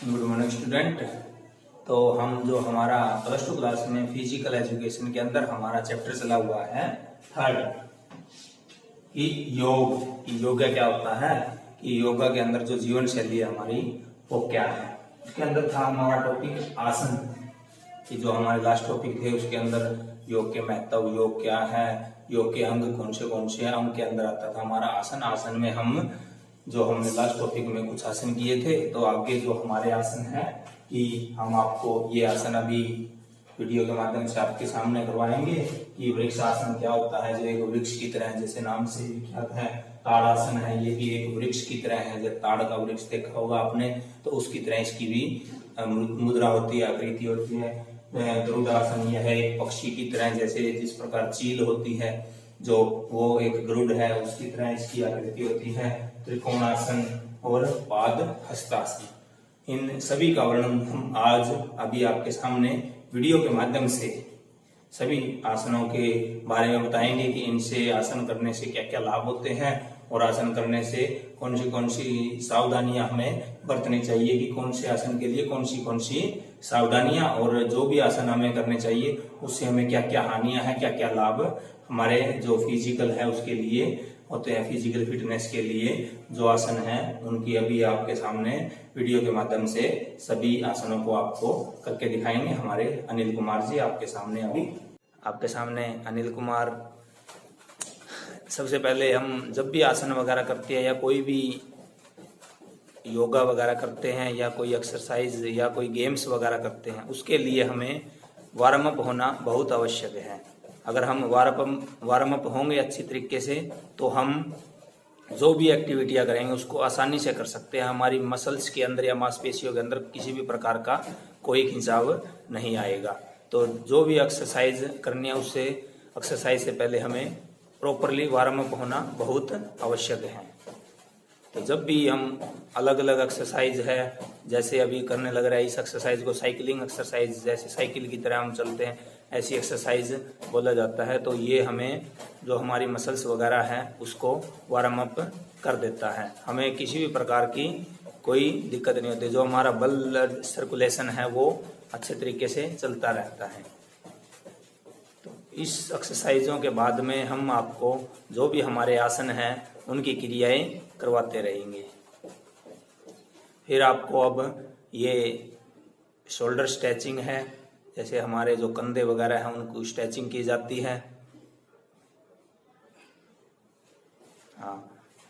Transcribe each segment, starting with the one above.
Good morning student. तो हम जो हमारा प्लस टू क्लास में फिजिकल एजुकेशन के अंदर हमारा चैप्टर चला हुआ है थर्ड कि योगा क्या होता है, कि योगा के अंदर जो जीवन शैली है हमारी वो क्या है। उसके अंदर था हमारा टॉपिक आसन, कि जो हमारे लास्ट टॉपिक थे उसके अंदर योग के महत्व, योग क्या है, योग के अंग कौन से अंग के अंदर आता था हमारा आसन। आसन में हम जो हमने लास्ट टॉपिक में कुछ आसन किए थे, तो आगे जो हमारे आसन है कि हम आपको ये आसन अभी वीडियो के माध्यम से आपके सामने करवाएंगे कि वृक्ष आसन क्या होता है। जो एक वृक्ष की तरह, जैसे नाम से विख्यात है, ताड़ आसन है, ये भी एक वृक्ष की तरह है। जब ताड़ का वृक्ष देखा होगा आपने, तो उसकी तरह इसकी भी मुद्रा होती है, आकृति होती है। गरुड़ासन यह है एक पक्षी की तरह, जैसे जिस प्रकार चील होती है जो वो एक गरुड़ है, उसकी तरह इसकी आकृति होती है। त्रिकोणासन और पाद हस्तासन, इन सभी का वर्णन हम आज अभी आपके सामने वीडियो के माध्यम से सभी आसनों के बारे में बताएंगे कि इनसे आसन करने से क्या क्या लाभ होते हैं और आसन करने से कौन सी सावधानियां हमें बरतनी चाहिए, कि कौन से आसन के लिए कौन सी सावधानियां, और जो भी आसन हमें करने चाहिए उससे हमें क्या क्या हानियां हैं, क्या क्या लाभ हमारे जो फिजिकल है उसके लिए होते हैं। फिजिकल फिटनेस के लिए जो आसन है उनकी अभी आपके सामने वीडियो के माध्यम से सभी आसनों को आपको करके दिखाएंगे हमारे अनिल कुमार जी आपके सामने। अभी आपके सामने अनिल कुमार। सबसे पहले हम जब भी आसन वगैरह करते हैं या कोई भी योगा वगैरह करते हैं या कोई एक्सरसाइज या कोई गेम्स वगैरह करते हैं, उसके लिए हमें वार्म अप होना बहुत आवश्यक है। अगर हम वार्म अप होंगे अच्छी तरीके से तो हम जो भी एक्टिविटियां करेंगे उसको आसानी से कर सकते हैं। हमारी मसल्स के अंदर या मांसपेशियों के अंदर किसी भी प्रकार का कोई खिंचाव नहीं आएगा। तो जो भी एक्सरसाइज करनी है उससे एक्सरसाइज से पहले हमें प्रॉपरली वार्म अप होना बहुत आवश्यक है। तो जब भी हम अलग अलग एक्सरसाइज है, जैसे अभी करने लग रहा है इस एक्सरसाइज को साइकिलिंग एक्सरसाइज, जैसे साइकिल की तरह हम चलते हैं ऐसी एक्सरसाइज बोला जाता है। तो ये हमें जो हमारी मसल्स वगैरह है उसको वार्म अप कर देता है, हमें किसी भी प्रकार की कोई दिक्कत नहीं होती। जो हमारा ब्लड सर्कुलेशन है वो अच्छे तरीके से चलता रहता है। तो इस एक्सरसाइजों के बाद में हम आपको जो भी हमारे आसन हैं उनकी क्रियाएं करवाते रहेंगे। फिर आपको अब ये शोल्डर स्ट्रेचिंग है, जैसे हमारे जो कंधे वगैरह हैं उनको स्ट्रेचिंग की जाती है। हाँ,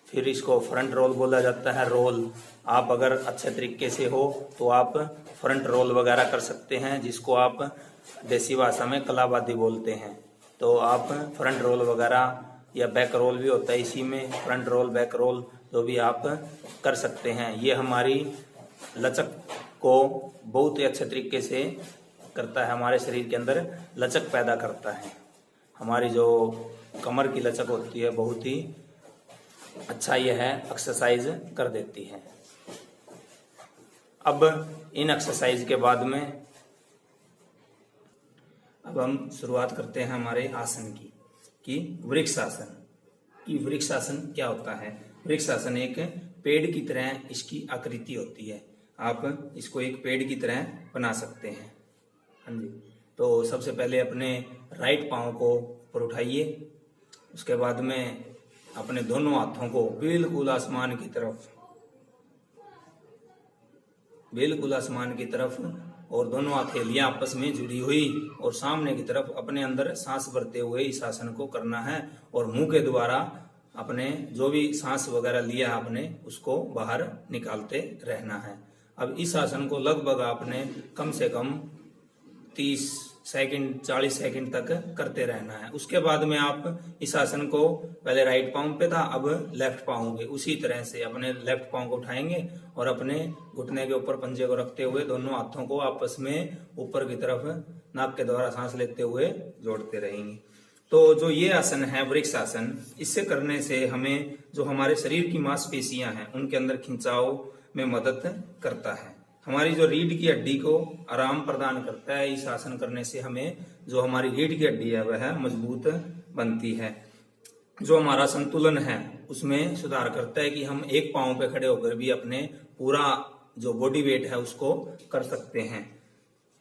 फिर इसको फ्रंट रोल बोला जाता है। रोल आप अगर अच्छे तरीके से हो तो आप फ्रंट रोल वगैरह कर सकते हैं, जिसको आप देसी भाषा में कलाबादी बोलते हैं। तो आप फ्रंट रोल वगैरह या बैक रोल भी होता है इसी में, फ्रंट रोल बैक रोल जो भी आप कर सकते हैं। ये हमारी लचक को बहुत ही अच्छे तरीके से करता है, हमारे शरीर के अंदर लचक पैदा करता है। हमारी जो कमर की लचक होती है बहुत ही अच्छा यह है एक्सरसाइज कर देती है। अब इन एक्सरसाइज के बाद में अब हम शुरुआत करते हैं हमारे आसन की, कि वृक्ष आसन। कि वृक्ष आसन क्या होता है। वृक्ष आसन एक पेड़ की तरह इसकी आकृति होती है, आप इसको एक पेड़ की तरह बना सकते हैं। हाँ जी। तो सबसे पहले अपने राइट पांव को ऊपर उठाइए, उसके बाद में अपने दोनों हाथों को बिल्कुल आसमान की तरफ, और दोनों हथेलियां आपस में जुड़ी हुई और सामने की तरफ अपने अंदर सांस भरते हुए इस आसन को करना है। और मुंह के द्वारा अपने जो भी सांस वगैरह लिया आपने उसको बाहर निकालते रहना है। अब इस आसन को लगभग आपने कम से कम 30 सेकंड 40 सेकंड तक करते रहना है। उसके बाद में आप इस आसन को पहले राइट पांव पे था, अब लेफ्ट पांव पे उसी तरह से अपने लेफ्ट पांव को उठाएंगे और अपने घुटने के ऊपर पंजे को रखते हुए दोनों हाथों को आपस में ऊपर की तरफ नाक के द्वारा सांस लेते हुए जोड़ते रहेंगे। तो जो ये आसन है वृक्ष आसन, इससे करने से हमें जो हमारे शरीर की मांसपेशियां हैं उनके अंदर खिंचाव में मदद करता है। हमारी जो रीढ़ की हड्डी को आराम प्रदान करता है। इस आसन करने से हमें जो हमारी रीढ़ की हड्डी है वह मजबूत बनती है। जो हमारा संतुलन है उसमें सुधार करता है, कि हम एक पांव पे खड़े होकर भी अपने पूरा जो बॉडी वेट है उसको कर सकते हैं।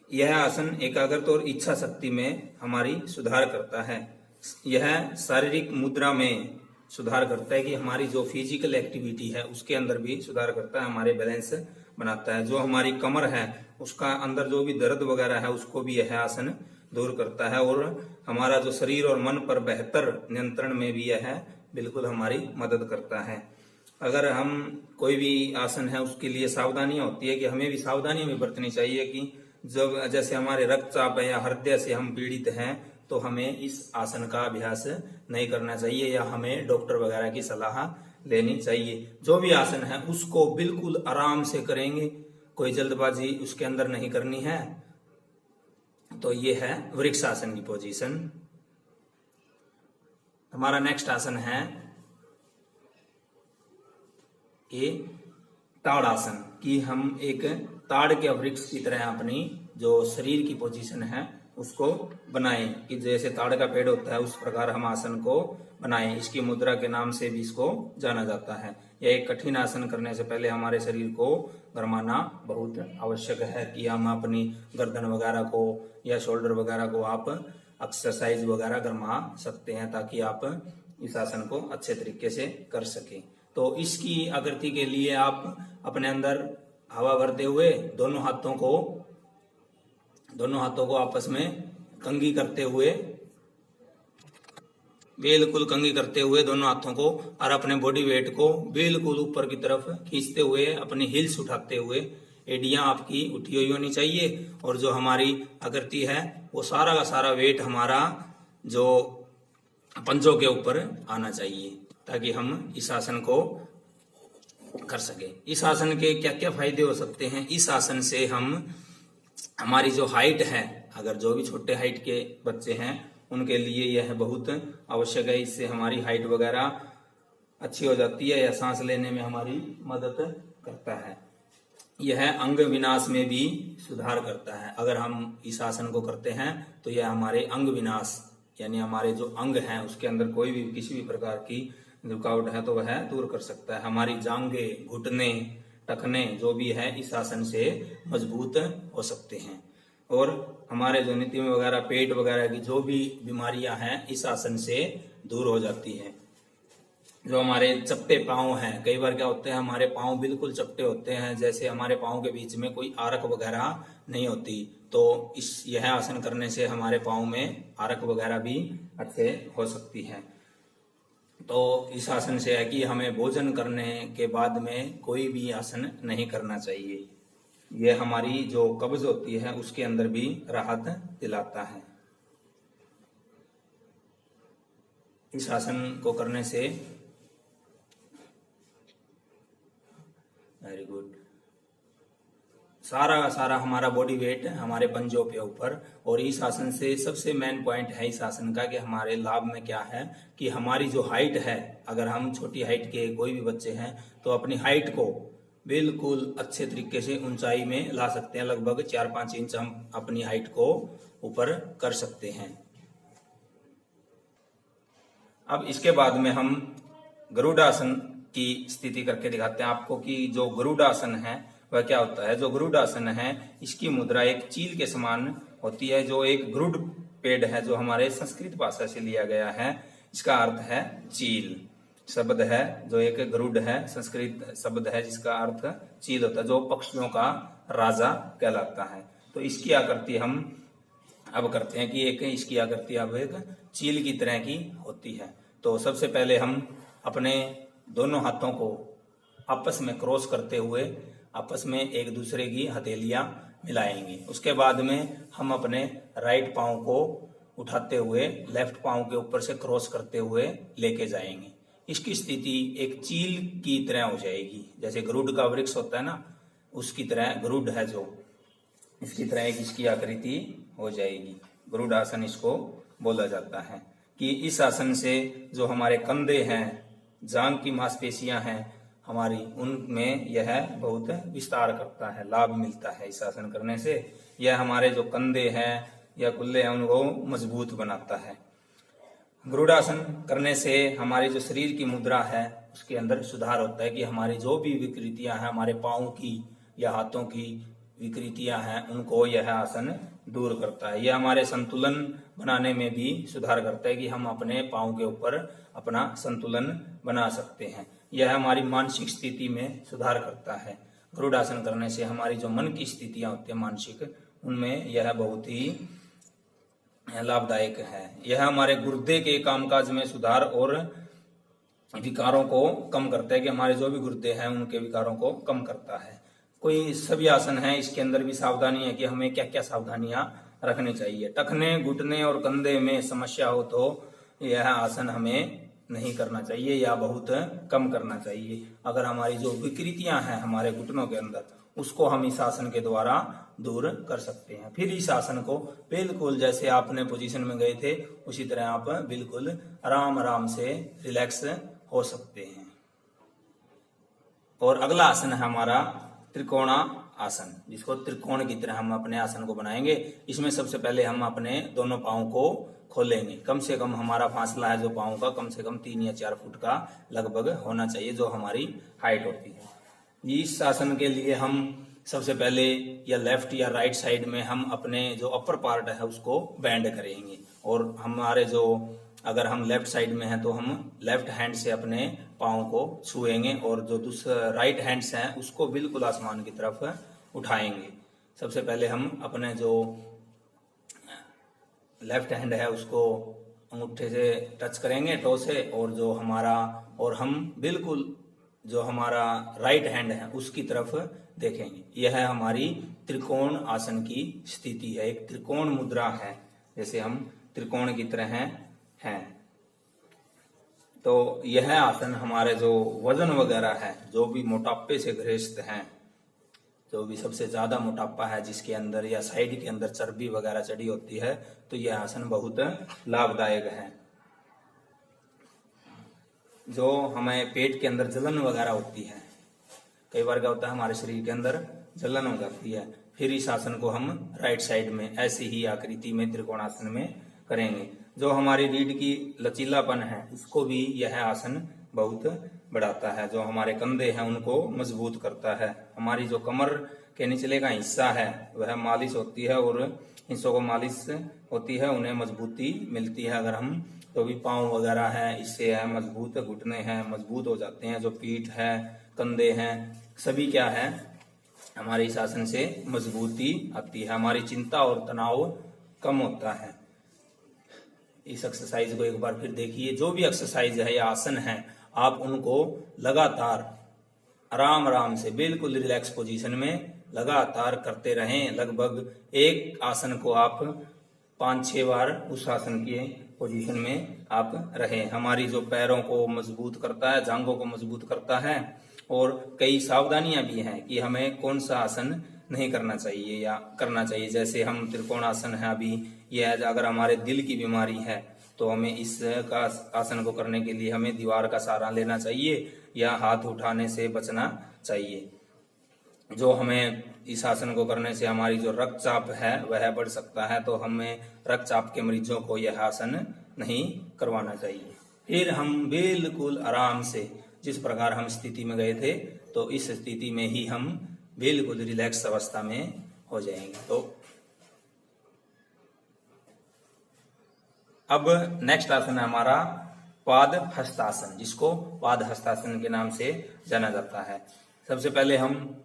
यह आसन एकाग्रता और इच्छा शक्ति में हमारी सुधार करता है। यह शारीरिक मुद्रा में सुधार करता है कि हमारी जो फिजिकल एक्टिविटी है उसके अंदर भी सुधार करता है, हमारे बैलेंस बनाता है। जो हमारी कमर है उसका अंदर जो भी दर्द वगैरह है उसको भी यह आसन दूर करता है, और हमारा जो शरीर और मन पर बेहतर नियंत्रण में भी यह बिल्कुल हमारी मदद करता है। अगर हम कोई भी आसन है उसके लिए सावधानियां होती है कि हमें भी सावधानियां भी बरतनी चाहिए कि जब जैसे हमारे रक्तचाप है या हृदय से हम पीड़ित हैं तो हमें इस आसन का अभ्यास नहीं करना चाहिए या हमें डॉक्टर वगैरह की सलाह लेनी चाहिए। जो भी आसन है उसको बिल्कुल आराम से करेंगे, कोई जल्दबाजी उसके अंदर नहीं करनी है। तो ये है वृक्षासन की पोजीशन। हमारा नेक्स्ट आसन है ये ताड़ासन, कि हम एक ताड़ के वृक्ष की तरह अपनी जो शरीर की पोजीशन है उसको बनाएं, कि जैसे ताड़ का पेड़ होता है उस प्रकार हम आसन को बनाएं। इसकी मुद्रा के नाम से भी इसको जाना जाता है। यह एक कठिन आसन करने से पहले हमारे शरीर को गरमाना बहुत आवश्यक है, कि हम अपनी गर्दन वगैरह को या शोल्डर वगैरह को आप एक्सरसाइज वगैरह गरमा सकते हैं ताकि आप इस आसन को अच्छे तरीके से कर सकें। तो इसकी आकृति के लिए आप अपने अंदर हवा भरते हुए दोनों हाथों को आपस में कंघी करते हुए, बिल्कुल कंघी करते हुए दोनों हाथों को, और अपने बॉडी वेट को बिल्कुल ऊपर की तरफ खींचते हुए अपनी हिल्स उठाते हुए, एडियां आपकी उठी हुई होनी चाहिए, और जो हमारी आकृति है वो सारा का सारा वेट हमारा जो पंजों के ऊपर आना चाहिए ताकि हम इस आसन को कर सके। इस आसन के क्या क्या फायदे हो सकते हैं? इस आसन से हम हमारी जो हाइट है, अगर जो भी छोटे हाइट के बच्चे हैं उनके लिए यह बहुत आवश्यक है। इससे हमारी हाइट वगैरह अच्छी हो जाती है या सांस लेने में हमारी मदद करता है। यह अंग विनाश में भी सुधार करता है। अगर हम इस आसन को करते हैं तो यह हमारे अंग विनाश, यानी हमारे जो अंग हैं उसके अंदर कोई भी किसी भी प्रकार की रुकावट है तो वह दूर कर सकता है। हमारी जांघे, घुटने, टखने जो भी है इस आसन से मजबूत हो सकते हैं, और हमारे जो नीति में वगैरह पेट वगैरह की जो भी बीमारियां हैं इस आसन से दूर हो जाती है। जो हमारे चपटे पांव हैं, कई बार क्या होते हैं हमारे पांव बिल्कुल चपटे होते हैं, जैसे हमारे पांव के बीच में कोई आरक वगैरह नहीं होती, तो यह आसन करने से हमारे पांव में आरक वगैरह भी अच्छे हो सकती है। तो इस आसन से है कि हमें भोजन करने के बाद में कोई भी आसन नहीं करना चाहिए। यह हमारी जो कब्ज होती है उसके अंदर भी राहत दिलाता है। इस आसन को करने से वेरी गुड, सारा का सारा हमारा बॉडी वेट हमारे पंजों पे ऊपर, और इस आसन से सबसे मेन पॉइंट है इस आसन का कि हमारे लाभ में क्या है कि हमारी जो हाइट है, अगर हम छोटी हाइट के कोई भी बच्चे हैं तो अपनी हाइट को बिल्कुल अच्छे तरीके से ऊंचाई में ला सकते हैं। लगभग 4-5 इंच हम अपनी हाइट को ऊपर कर सकते हैं। अब इसके बाद में हम गरुड़ासन की स्थिति करके दिखाते हैं आपको कि जो गरुड़ासन है वह क्या होता है। जो गरुड़ासन है इसकी मुद्रा एक चील के समान होती है, जो एक गरुड़ पेड़ है जो हमारे संस्कृत भाषा से लिया गया है। इसका अर्थ है चील, शब्द है जो एक गरुड़ है, संस्कृत शब्द है जिसका अर्थ चील होता है, जो पक्षियों का राजा कहलाता है। तो इसकी आकृति हम अब करते हैं कि इसकी आकृति अब एक चील की तरह की होती है। तो सबसे पहले हम अपने दोनों हाथों को आपस में क्रॉस करते हुए आपस में एक दूसरे की हथेलियां मिलाएंगे। उसके बाद में हम अपने राइट पांव को उठाते हुए लेफ्ट पांव के ऊपर से क्रॉस करते हुए लेके जाएंगे। इसकी स्थिति एक चील की तरह हो जाएगी, जैसे गरुड़ का वृक्ष होता है ना, उसकी तरह गरुड़ है जो, इसकी तरह एक इसकी आकृति हो जाएगी। गरुड़ आसन इसको बोला जाता है। कि इस आसन से जो हमारे कंधे हैं, जांघ की मांसपेशियां हैं हमारी, उनमें यह बहुत विस्तार करता है, लाभ मिलता है इस आसन करने से। यह हमारे जो कंधे हैं या कुल्ले हैं उनको मजबूत बनाता है। गरुड़ासन करने से हमारे जो शरीर की मुद्रा है उसके अंदर सुधार होता है, कि हमारी जो भी विकृतियां हैं हमारे पाँव की या हाथों की विकृतियां हैं उनको यह आसन दूर करता है। यह हमारे संतुलन बनाने में भी सुधार करता है कि हम अपने पाँव के ऊपर अपना संतुलन बना सकते हैं। यह हमारी मानसिक स्थिति में सुधार करता है। गरुड़ आसन करने से हमारी जो मन की स्थितियां होती है मानसिक, उनमें यह बहुत ही लाभदायक है। यह हमारे गुर्दे के कामकाज में सुधार और विकारों को कम करता है कि हमारे जो भी गुर्दे हैं उनके विकारों को कम करता है। कोई सभी आसन है, इसके अंदर भी सावधानी है कि हमें क्या क्या सावधानियां रखनी चाहिए। टखने, घुटने और कंधे में समस्या हो तो यह आसन हमें नहीं करना चाहिए या बहुत कम करना चाहिए। अगर हमारी जो विकृतियां हैं हमारे घुटनों के अंदर, उसको हम इस आसन के द्वारा दूर कर सकते हैं। फिर इस आसन को बिल्कुल जैसे आपने पोजीशन में गए थे उसी तरह आप बिल्कुल आराम आराम से रिलैक्स हो सकते हैं। और अगला आसन है हमारा त्रिकोणा आसन, जिसको त्रिकोण की तरह हम अपने आसन को बनाएंगे। इसमें सबसे पहले हम अपने दोनों पाँव को खोलेंगे। कम से कम हमारा फासला है जो पाँव का कम से कम 3 या 4 फुट का लगभग होना चाहिए, जो हमारी हाइट होती है। इस आसन के लिए हम सबसे पहले या लेफ्ट या राइट साइड में हम अपने जो अपर पार्ट है उसको बेंड करेंगे। और हमारे जो अगर हम लेफ्ट साइड में हैं तो हम लेफ्ट हैंड से अपने पाँव को छुएंगे और जो दूसरा राइट हैंड से है उसको बिल्कुल आसमान की तरफ उठाएंगे। सबसे पहले हम अपने जो लेफ्ट हैंड है उसको अंगूठे से टच करेंगे टो से, और जो हमारा और हम बिल्कुल जो हमारा राइट हैंड है उसकी तरफ देखेंगे। यह हमारी त्रिकोण आसन की स्थिति है, एक त्रिकोण मुद्रा है, जैसे हम त्रिकोण की तरह हैं। तो यह आसन हमारे जो वजन वगैरह है, जो भी मोटापे से ग्रस्त हैं, जो भी सबसे ज्यादा मोटापा है जिसके अंदर या साइड के अंदर चर्बी वगैरह चढ़ी होती है, तो यह आसन बहुत लाभदायक है। जो हमें पेट के अंदर जलन वगैरह होती है, कई बार क्या होता है हमारे शरीर के अंदर जलन हो जाती है, फिर इस आसन को हम राइट साइड में ऐसी ही आकृति में त्रिकोणासन में करेंगे। जो हमारी रीढ़ की लचीलापन है उसको भी यह आसन बहुत बढ़ाता है। जो हमारे कंधे हैं उनको मजबूत करता है। हमारी जो कमर के निचले का हिस्सा है वह मालिश होती है और हिस्सों को मालिश होती है, उन्हें मजबूती मिलती है। अगर हम तो भी पाँव वगैरह है इससे है मजबूत, घुटने हैं मजबूत हो जाते हैं, जो पीठ है, कंधे हैं, सभी क्या है हमारे इस आसन से मजबूती आती है। हमारी चिंता और तनाव कम होता है। इस एक्सरसाइज को एक बार फिर देखिए। जो भी एक्सरसाइज है या आसन है आप उनको लगातार आराम आराम से बिल्कुल रिलैक्स पोजीशन में लगातार करते रहें। लगभग एक आसन को आप 5-6 बार उस आसन के पोजीशन में आप रहें। हमारी जो पैरों को मजबूत करता है, जांघों को मजबूत करता है। और कई सावधानियां भी हैं कि हमें कौन सा आसन नहीं करना चाहिए या करना चाहिए। जैसे हम त्रिकोणासन है अभी, यह अगर हमारे दिल की बीमारी है तो हमें इस का आसन को करने के लिए हमें दीवार का सहारा लेना चाहिए या हाथ उठाने से बचना चाहिए। जो हमें इस आसन को करने से हमारी जो रक्तचाप है वह बढ़ सकता है, तो हमें रक्तचाप के मरीजों को यह आसन नहीं करवाना चाहिए। फिर हम बिल्कुल आराम से जिस प्रकार हम स्थिति में गए थे तो इस स्थिति में ही हम बिल्कुल रिलैक्स अवस्था में हो जाएंगे। तो अब नेक्स्ट आसन है हमारा पाद हस्तासन, जिसको पाद हस्तासन के नाम से जाना जाता है। सबसे पहले हम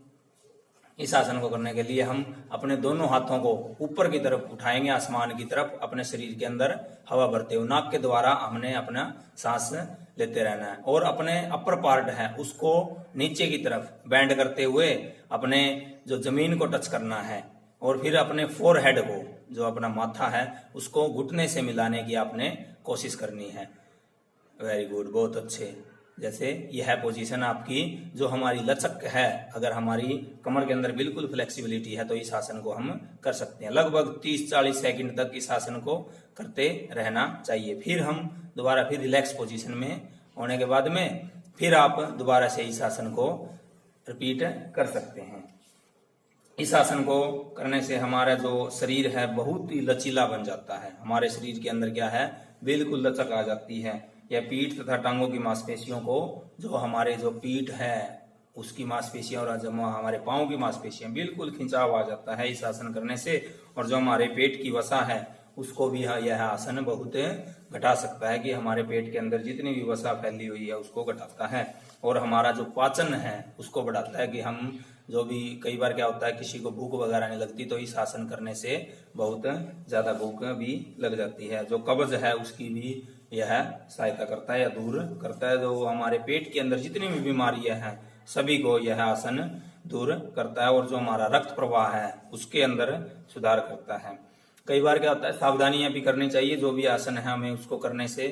इस आसन को करने के लिए हम अपने दोनों हाथों को ऊपर की तरफ उठाएंगे, आसमान की तरफ, अपने शरीर के अंदर हवा भरते हुए। नाक के द्वारा हमने अपना सांस लेते रहना है और अपने अपर पार्ट है उसको नीचे की तरफ बेंड करते हुए अपने जो जमीन को टच करना है और फिर अपने फोरहेड को, जो अपना माथा है, उसको घुटने से मिलाने की आपने कोशिश करनी है। वेरी गुड, बहुत अच्छे। जैसे यह पोजीशन आपकी जो हमारी लचक है, अगर हमारी कमर के अंदर बिल्कुल फ्लेक्सिबिलिटी है तो इस आसन को हम कर सकते हैं। लगभग 30-40 सेकंड तक इस आसन को करते रहना चाहिए। फिर हम दोबारा फिर रिलैक्स पोजीशन में होने के बाद में फिर आप दोबारा से इस आसन को रिपीट कर सकते हैं। इस आसन को करने से हमारा जो शरीर है बहुत ही लचीला बन जाता है। हमारे शरीर के अंदर क्या है बिल्कुल लचक आ जाती है। यह पीठ तथा टांगों की मांसपेशियों को, जो हमारे जो पीठ है उसकी मांसपेशियां और जो हमारे पाँव की मांसपेशियां बिल्कुल खिंचाव आ जाता है इस आसन करने से। और जो हमारे पेट की वसा है उसको भी यह आसन बहुत घटा सकता है, कि हमारे पेट के अंदर जितनी भी वसा फैली हुई है उसको घटाता है। और हमारा जो पाचन है उसको बढ़ाता है, कि हम जो भी कई बार क्या होता है किसी को भूख वगैरह नहीं लगती, तो इस आसन करने से बहुत ज्यादा भूख भी लग जाती है। जो कब्ज है उसकी भी यह सहायता करता है या दूर करता है। जो हमारे पेट के अंदर जितनी भी बीमारियां हैं सभी को यह आसन दूर करता है। और जो हमारा रक्त प्रवाह है उसके अंदर सुधार करता है। कई बार क्या होता है सावधानियां भी करनी चाहिए जो भी आसन है हमें उसको करने से,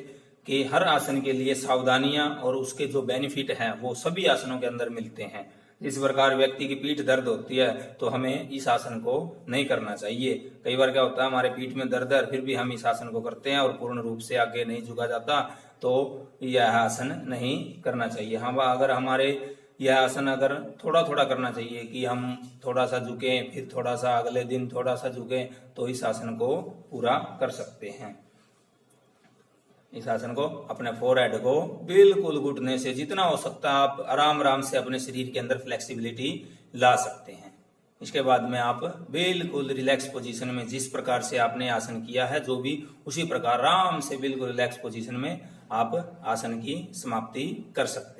कि हर आसन के लिए सावधानियां और उसके जो बेनिफिट हैं वो सभी आसनों के अंदर मिलते हैं। जिस प्रकार व्यक्ति की पीठ दर्द होती है तो हमें इस आसन को नहीं करना चाहिए। कई बार क्या होता है हमारे पीठ में दर्द है फिर भी हम इस आसन को करते हैं और पूर्ण रूप से आगे नहीं झुका जाता, तो यह आसन नहीं करना चाहिए। हम अगर हमारे यह आसन अगर थोड़ा थोड़ा करना चाहिए, कि हम थोड़ा सा झुकें फिर थोड़ा सा अगले दिन थोड़ा सा झुकें, तो इस आसन को पूरा कर सकते हैं। इस आसन को अपने फोरहेड को बिल्कुल घुटने से जितना हो सकता है आप आराम आराम से अपने शरीर के अंदर फ्लेक्सिबिलिटी ला सकते हैं। इसके बाद में आप बिल्कुल रिलैक्स पोजीशन में जिस प्रकार से आपने आसन किया है जो भी उसी प्रकार आराम से बिल्कुल रिलैक्स पोजीशन में आप आसन की समाप्ति कर सकते हैं।